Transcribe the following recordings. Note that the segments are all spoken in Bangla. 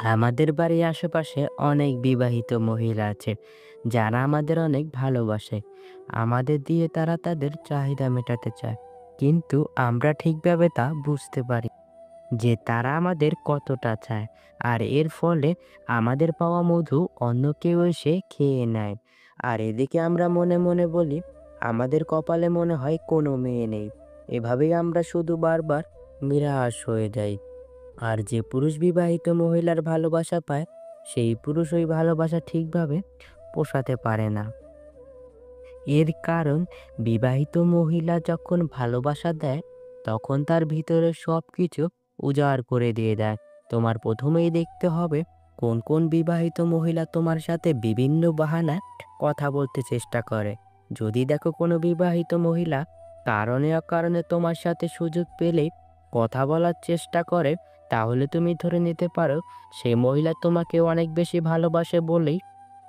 আমাদের বাড়ির আশেপাশে অনেক বিবাহিত মহিলা আছে যারা আমাদের অনেক ভালোবাসে। আমাদের দিয়ে তারা তাদের চাহিদা মেটাতে চায়, কিন্তু আমরা ঠিকভাবে তা বুঝতে পারি যে তারা আমাদের কতটা চায়। আর এর ফলে আমাদের পাওয়া মধু অন্য কেউ এসে খেয়ে নেয়। আর এদিকে আমরা মনে মনে বলি, আমাদের কপালে মনে হয় কোনো মেয়ে নেই। এভাবেই আমরা শুধু বারবার নিরাশ হয়ে যাই। আর যে পুরুষ বিবাহিত মহিলার ভালোবাসা পায়, সেই পুরুষ ওই ভালোবাসা ঠিকভাবে পোষাতে পারে না। এর কারণ, বিবাহিত মহিলা যখন ভালোবাসা দেয়, তখন তার ভিতরে সবকিছু উজাড় করে দিয়ে দেয়। তোমার প্রথমেই দেখতে হবে কোন কোন বিবাহিত মহিলা তোমার সাথে বিভিন্ন বাহানায় কথা বলতে চেষ্টা করে। যদি দেখো কোনো বিবাহিত মহিলা কারণে অকারণে তোমার সাথে সুযোগ পেলেই কথা বলার চেষ্টা করে, তাহলে তুমি ধরে নিতে পারো সেই মহিলা তোমাকে অনেক বেশি ভালোবাসে বলেই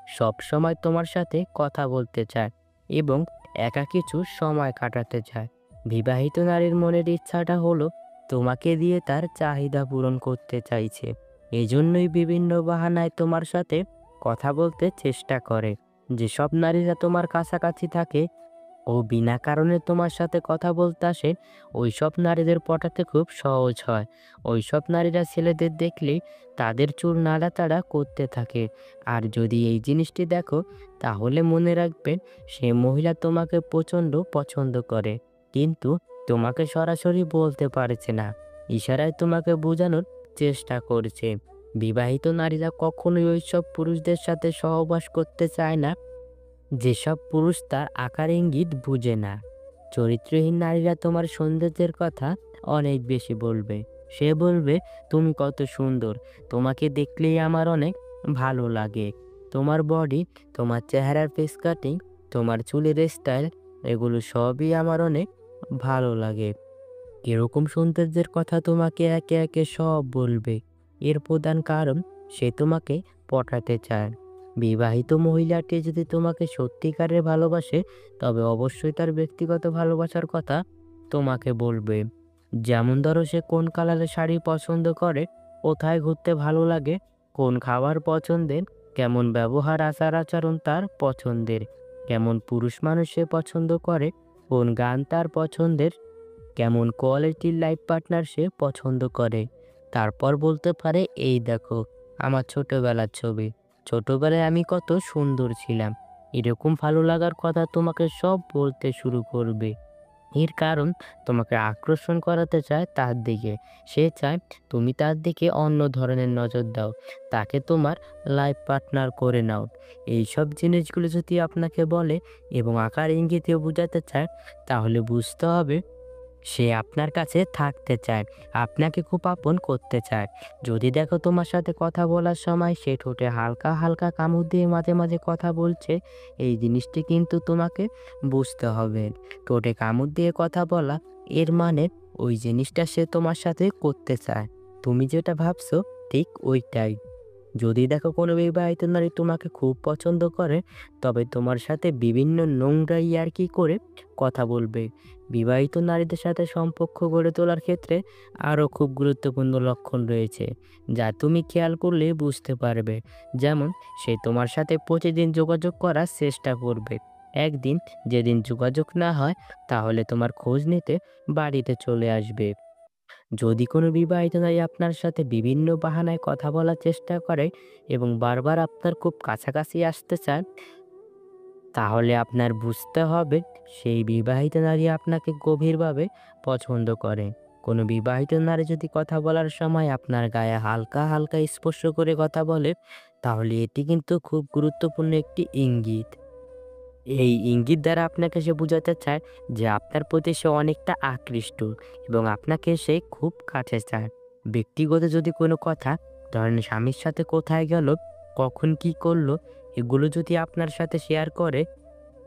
সবসময় তোমার সাথে কথা বলতে চায় এবং একা কিছু সময় কাটাতে চায়। বিবাহিত নারীর মনের ইচ্ছাটা হলো তোমাকে দিয়ে তার চাহিদা পূরণ করতে চাইছে। এজন্যই বিভিন্ন বাহানায় তোমার সাথে কথা বলতে চেষ্টা করে। যেসব নারীরা তোমার কাছাকাছি থাকে ও বিনা কারণে তোমার সাথে কথা বলতে আসে, ওইসব নারীদের পটাতে খুব সহজ হয়। ওইসব নারীরা ছেলেদের দেখলেই তাদের চুল নাড়াচাড়া করতে থাকে। আর যদি এই জিনিসটি দেখো, তাহলে মনে রাখবেন সে মহিলা তোমাকে প্রচণ্ড পছন্দ করে, কিন্তু তোমাকে সরাসরি বলতে পারছে না, ইশারায় তোমাকে বোঝানোর চেষ্টা করছে। বিবাহিত নারীরা কখনোই ওইসব পুরুষদের সাথে সহবাস করতে চায় না যেসব পুরুষ তার আকার ইঙ্গিত বুঝে না। চরিত্রহীন নারীরা তোমার সৌন্দর্যের কথা অনেক বেশি বলবে। সে বলবে, তুমি কত সুন্দর, তোমাকে দেখলেই আমার অনেক ভালো লাগে। তোমার বডি, তোমার চেহারার ফেস কাটিং, তোমার চুলের স্টাইল, এগুলো সবই আমার অনেক ভালো লাগে। এরকম সৌন্দর্যের কথা তোমাকে একে একে সব বলবে। এর প্রধান কারণ, সে তোমাকে পটাতে চায়। বিবাহিত মহিলাটি যদি তোমাকে সত্যিকারের ভালোবাসে, তবে অবশ্যই তার ব্যক্তিগত ভালোবাসার কথা তোমাকে বলবে। যেমন ধরো, সে কোন কালারের শাড়ি পছন্দ করে, কোথায় ঘুরতে ভালো লাগে, কোন খাবার পছন্দের, কেমন ব্যবহার আচার আচরণ তার পছন্দের, কেমন পুরুষ মানুষ সে পছন্দ করে, কোন গান তার পছন্দের, কেমন কোয়ালিটির লাইফ পার্টনার সে পছন্দ করে। তারপর বলতে পারে, এই দেখো আমার ছোটবেলার ছবি, ছোটবেলায় আমি কত সুন্দর ছিলাম। এরকম ভালো লাগার কথা তোমাকে সব বলতে শুরু করবে। এর কারণ, তোমাকে আকর্ষণ করাতে চায় তার দিকে। সে চায় তুমি তার দিকে অন্য ধরনের নজর দাও, তাকে তোমার লাইফ পার্টনার করে নাও। এইসব জিনিসগুলো যদি আপনাকে বলে এবং আকার ইঙ্গিতেও বোঝাতে চায়, তাহলে বুঝতে হবে সে আপনার কাছে থাকতে চায়, আপনাকে খুব আপন করতে চায়। যদি দেখো তোমার সাথে কথা বলার সময় সে ঠোঁটে হালকা হালকা কামড় দিয়ে মাঝে মাঝে কথা বলছে, এই জিনিসটি কিন্তু তোমাকে বুঝতে হবে। ঠোঁটে কামড় দিয়ে কথা বলা, এর মানে ওই জিনিসটা সে তোমার সাথে করতে চায়। তুমি যেটা ভাবছো ঠিক ওইটাই। যদি দেখো কোনো বিবাহিত নারী তোমাকে খুব পছন্দ করে, তবে তোমার সাথে বিভিন্ন নোংরা ইয়ার্কি করে কথা বলবে। বিবাহিত নারীদের সাথে সম্পর্ক গড়ে তোলার ক্ষেত্রে আরও খুব গুরুত্বপূর্ণ লক্ষণ রয়েছে, যা তুমি খেয়াল করলে বুঝতে পারবে। যেমন, সে তোমার সাথে প্রতিদিন যোগাযোগ করার চেষ্টা করবে। একদিন যেদিন যোগাযোগ না হয়, তাহলে তোমার খোঁজ নিতে বাড়িতে চলে আসবে। যদি কোনো বিবাহিত নারী আপনার সাথে বিভিন্ন বাহানায় কথা বলার চেষ্টা করে এবং বারবার আপনার খুব কাছাকাছি আসতে চায়, তাহলে আপনার বুঝতে হবে সেই বিবাহিত নারী আপনাকে গভীরভাবে পছন্দ করে। কোনো বিবাহিত নারী যদি কথা বলার সময় আপনার গায়ে হালকা হালকা স্পর্শ করে কথা বলে, তাহলে এটি কিন্তু খুব গুরুত্বপূর্ণ একটি ইঙ্গিত। এই ইঙ্গিত দ্বারা আপনাকে সে বোঝাতে চায় যে আপনার প্রতি সে অনেকটা আকৃষ্ট এবং আপনাকে সে খুব কাছে চায়। ব্যক্তিগত যদি কোনো কথা, ধরেন স্বামীর সাথে কোথায় গেল, কখন কি করলো, এগুলো যদি আপনার সাথে শেয়ার করে,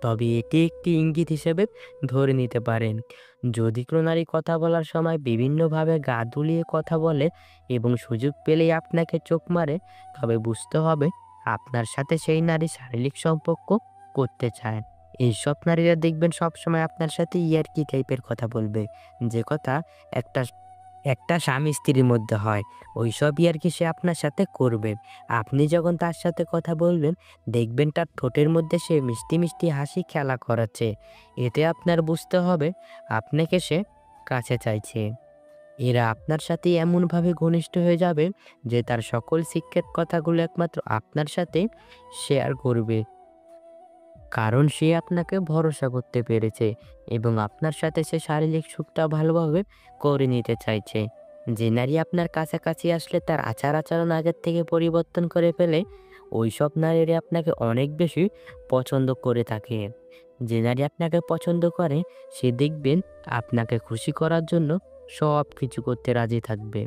তবে এটি একটি ইঙ্গিত হিসেবে ধরে নিতে পারেন। যদি কোনো নারী কথা বলার সময় বিভিন্নভাবে গা দুলিয়ে কথা বলে এবং সুযোগ পেলেই আপনাকে চোখ মারে, তবে বুঝতে হবে আপনার সাথে সেই নারী শারীরিক সম্পর্ক করতে চায়। এইসব নারীরা দেখবেন সবসময় আপনার সাথে ইয়ার্কি টাইপের কথা বলবে, যে কথা একটা একটা স্বামী-স্ত্রীর মধ্যে হয়, ওইসবই আরকি সে আপনার সাথে করবে। আপনি যখন তার সাথে কথা বলবেন, দেখবেন তার ঠোঁটের মধ্যে সে মিষ্টি, মিষ্টি হাসি খেলা করাচ্ছে। এতে আপনার বুঝতে হবে আপনাকে সে কাছে চাইছে। এরা আপনার সাথে এমনভাবে ঘনিষ্ঠ হয়ে যাবে যে তার সকল সিক্রেট কথাগুলো একমাত্র আপনার সাথে শেয়ার করবে। কারণ সে আপনাকে ভরসা করতে পেরেছে এবং আপনার সাথে সে শারীরিক সুখটা ভালোভাবে করে নিতে চাইছে। যে নারী আপনার কাছাকাছি আসলে তার আচার-আচরণ আগের থেকে পরিবর্তন করে ফেলে, ওইসব নারীরা আপনাকে অনেক বেশি পছন্দ করে থাকে। যে নারী আপনাকে পছন্দ করে সে দেখবেন আপনাকে খুশি করার জন্য সবকিছু করতে রাজি থাকবে।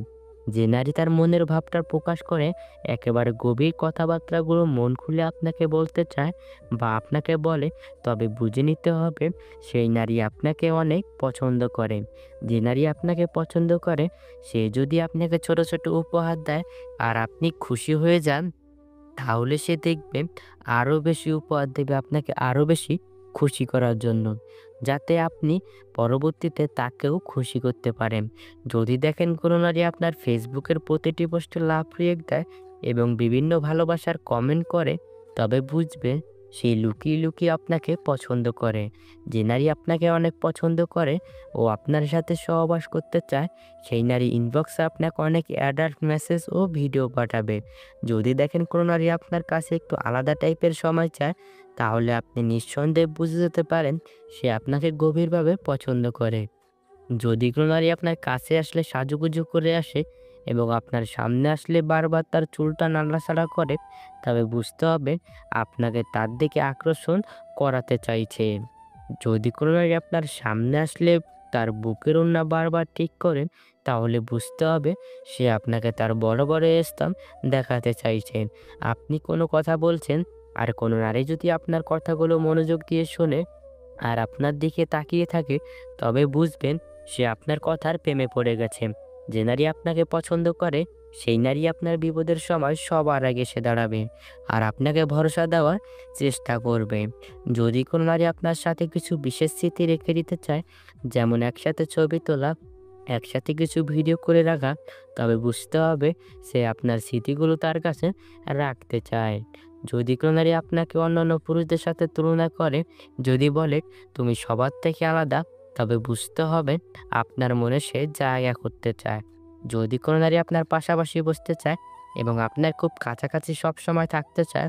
যে নারী তার মনের ভাবটা প্রকাশ করে একেবারে গভীর কথাবার্তাগুলো মন খুলে আপনাকে বলতে চায় বা আপনাকে বলে, তবে বুঝে নিতে হবে সেই নারী আপনাকে অনেক পছন্দ করে। যে নারী আপনাকে পছন্দ করে সে যদি আপনাকে ছোট, ছোট উপহার দেয় আর আপনি খুশি হয়ে যান, তাহলে সে দেখবেন আরো বেশি উপহার দেবে আপনাকে আরো বেশি খুশি করার জন্য। যাতে আপনি পরবর্তীতে তাকেও খুশি করতে পারেন। যদি দেখেন কোনো নারী আপনার ফেসবুকের প্রতিটি পোস্টে লাভ রিঅ্যাক্ট দেয় এবং বিভিন্ন ভালোবাসার কমেন্ট করে, তবে বুঝবেন সে লুকিয়ে, লুকিয়ে আপনাকে পছন্দ করে। যে নারী আপনাকে অনেক পছন্দ করে ও আপনার সাথে সহবাস করতে চায়, সেই নারী ইনবক্সে আপনাকে অনেক অ্যাডাল্ট মেসেজ ও ভিডিও পাঠাবে। যদি দেখেন কোনো নারী আপনার কাছে একটু আলাদা টাইপের সময় চায়, তাহলে আপনি নিঃসন্দেহে বুঝে যেতে পারেন সে আপনাকে গভীরভাবে পছন্দ করে। যদি কোনো নারী আপনার কাছে আসলে সাজুগুজু করে আসে এবং আপনার সামনে আসলে বারবার তার চুলটা নাড়াচাড়া করে, তবে বুঝতে হবে আপনাকে তার দিকে আকর্ষণ করাতে চাইছে। যদি কোনো নারী আপনার সামনে আসলে তার বুকের ওড়না বারবার ঠিক করেন, তাহলে বুঝতে হবে সে আপনাকে তার বড় বড় স্তন দেখাতে চাইছেন। আপনি কোনো কথা বলছেন আর কোনো নারী যদি আপনার কথাগুলো মনোযোগ দিয়ে শোনে আর আপনার দিকে তাকিয়ে থাকে, তবে বুঝবেন সে আপনার কথার প্রেমে পড়ে গেছে। যে নারী আপনাকে পছন্দ করে সেই নারী আপনার বিপদের সময় সবার আগে এসে দাঁড়াবে আর আপনাকে ভরসা দেওয়ার চেষ্টা করবে। যদি কোনো নারী আপনার সাথে কিছু বিশেষ স্মৃতি রেখে দিতে চায়, যেমন একসাথে ছবি তোলা, একসাথে কিছু ভিডিও করে রাখা, তবে বুঝতে হবে সে আপনার স্মৃতিগুলো তার কাছে রাখতে চায়। যদি কোনো নারী আপনাকে অন্যান্য পুরুষদের সাথে তুলনা করে, যদি বলে তুমি সবার থেকে আলাদা, তবে বুঝতে হবে আপনার মনে সে জায়গা করতে চায়। যদি কোনো নারী আপনার পাশাপাশি বসতে চায় এবং আপনার খুব কাছাকাছি সবসময় থাকতে চায়,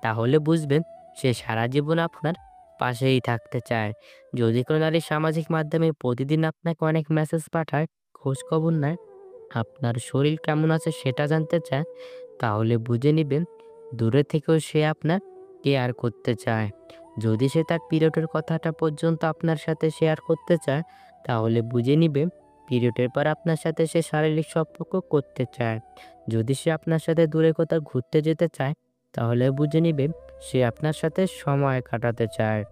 তাহলে বুঝবেন সে সারা জীবন আপনার পাশেই থাকতে চায়। যদি কোনো নারী সামাজিক মাধ্যমে প্রতিদিন আপনাকে অনেক মেসেজ পাঠায়, খোঁজ খবর নেয়, আপনার শরীর কেমন আছে সেটা জানতে চায়, তাহলে বুঝে নিবেন দূরে থেকেও সে আপনার কেয়ার করতে চায়। যদি সে তার পিরিয়ডের কথাটা পর্যন্ত আপনার সাথে শেয়ার করতে চায়, তাহলে বুঝে নিবেন পিরিয়ডের পর আপনার সাথে সে শারীরিক সম্পর্ক করতে চায়। যদি সে আপনার সাথে দূরে কোথাও ঘুরতে যেতে চায়, তাহলে বুঝে নিবেন সে আপনার সাথে সময় কাটাতে চায়।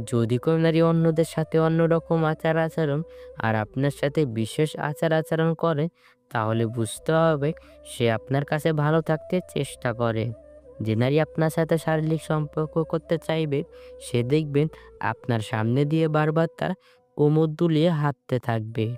যদি কোনো নারী অন্যদের সাথে অন্যরকম আচার-আচরণ আর আপনার সাথে বিশেষ আচার-আচরণ করে, তাহলে বুঝতে হবে সে আপনার কাছে ভালো থাকতে চেষ্টা করে। যে নারী আপনার সাথে শারীরিক সম্পর্ক করতে চাইবে, সে দেখবেন আপনার সামনে দিয়ে বারবার তার কোমর দুলিয়ে হাঁটতে থাকবে।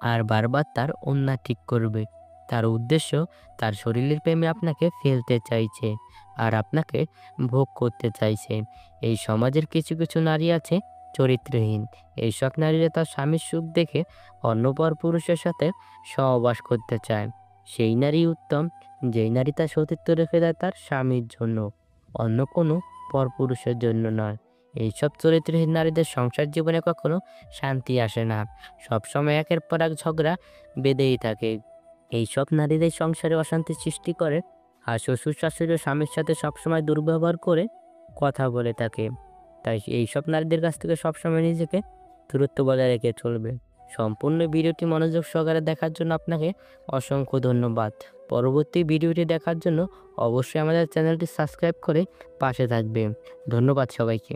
আর বারবার তার ওড়না ঠিক করবে। তার উদ্দেশ্য তার শরীরের প্রেমে আপনাকে ফেলতে চাইছে আর আপনাকে ভোগ করতে চাইছে। এই সমাজের কিছু, কিছু নারী আছে চরিত্রহীন। এইসব নারীরা তার স্বামীর সুখ দেখে অন্য পরপুরুষের সাথে সহবাস করতে চায়। সেই নারী উত্তম, যেই নারী তার সতীত্ব রেখে দেয় তার স্বামীর জন্য, অন্য কোনো পরপুরুষের জন্য নয়। এইসব চরিত্রহীন নারীদের সংসার জীবনে কখনো শান্তি আসে না। সবসময় একের পর এক ঝগড়া বেঁধেই থাকে। এইসব নারীদের সংসারে অশান্তি সৃষ্টি করে আর শ্বশুর-শাশুড়ি ও স্বামীর সাথে সবসময় দুর্ব্যবহার করে কথা বলে থাকে। তাই এইসব নারীদের কাছ থেকে সবসময় নিজেকে দূরত্ব বজায় রেখে চলবে। সম্পূর্ণ ভিডিওটি মনোযোগ সহকারে দেখার জন্য আপনাকে অসংখ্য ধন্যবাদ। পরবর্তী ভিডিওটি দেখার জন্য অবশ্যই আমাদের চ্যানেলটি সাবস্ক্রাইব করে পাশে থাকবেন। ধন্যবাদ সবাইকে।